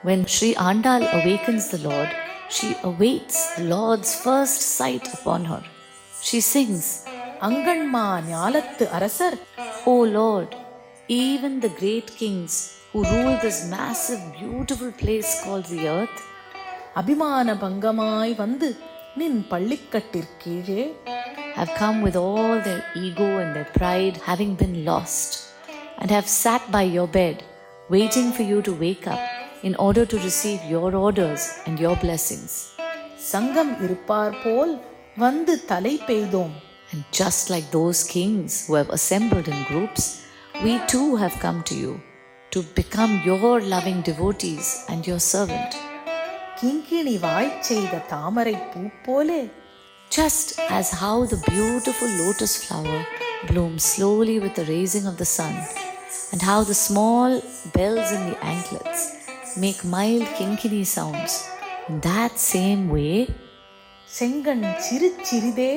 When Sri Andal awakens the Lord, she awaits the Lord's first sight upon her. She sings, அங்கண்மா ஞாலத்து அரசர், O Lord, even the great kings who rule this massive, beautiful place called the earth, அபிமான பங்கமாய் வந்து நின் பள்ளிக்கட்டிற்கீழே have come with all their ego and their pride having been lost, and have sat by your bed, waiting for you to wake up in order to receive your orders and your blessings. சங்கம் இருப்பார் போல் வந்து தலை பெய்தோம். And just like those kings who have assembled in groups, we too have come to you to become your loving devotees and your servant. கிங்கிணி வாய்ச் செய்த தாமரை பூ போலே, Just as how the beautiful lotus flower blooms slowly with the raising of the sun, and how the small bells in the anklets make mild kinkini sounds, in that same way, செங்கண் சிறிதே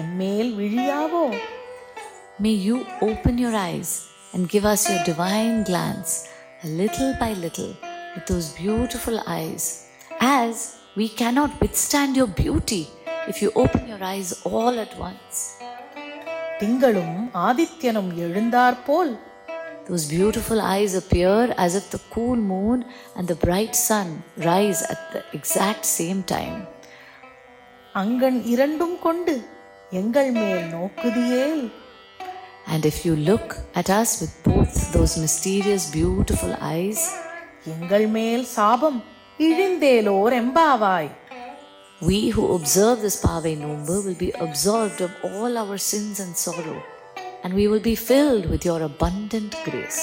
எம்மேல் விழியாவோ. may you open your eyes and give us your divine glance, little by little, with those beautiful eyes, as we cannot withstand your beauty if you open your eyes all at once. திங்களும் ஆதித்யனும் எழுந்தாற்போல், Those beautiful eyes appear as if the cool moon and the bright sun rise at the exact same time. அங்கண் இரண்டும் கொண்டு எங்கள் மேல் நோக்குதியேல். And if you look at us with both those mysterious, beautiful eyes, எங்கள் மேல் சாபம் இழிந்தேலோர் எம்பாவாய். we who observe this Pave Nombu will be absolved of all our sins and sorrow, and we will be filled with your abundant grace.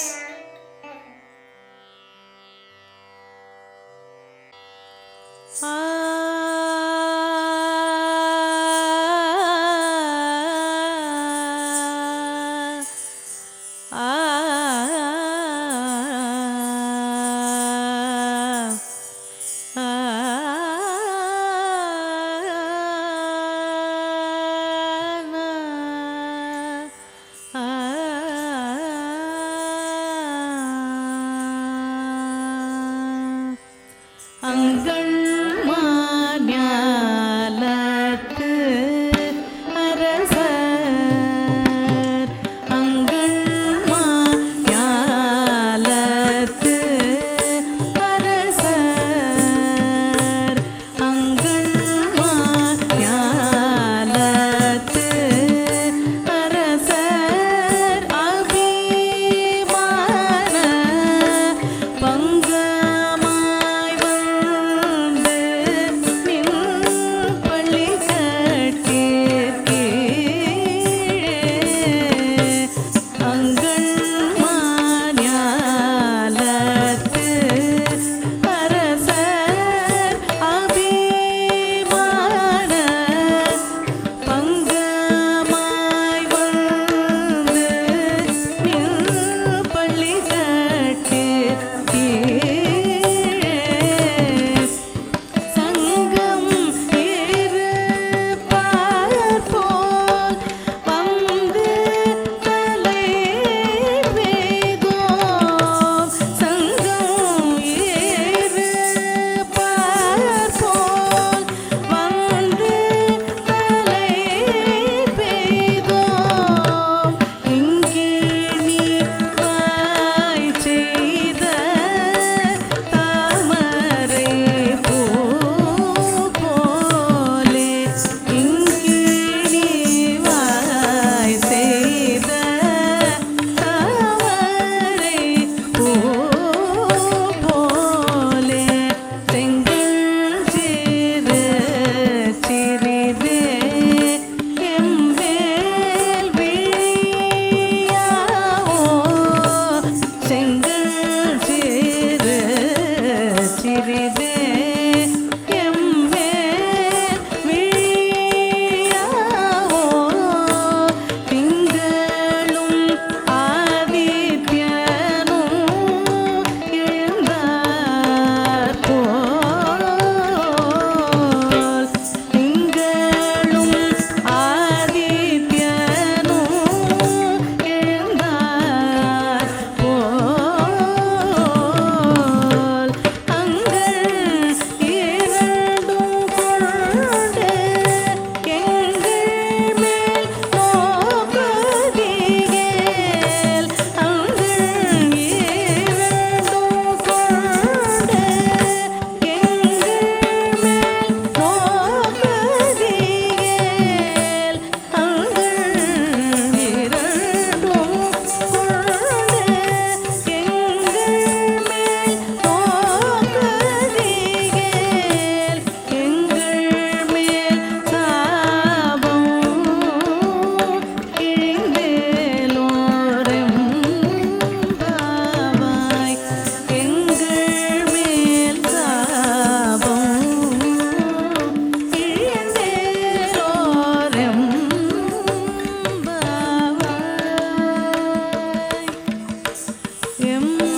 M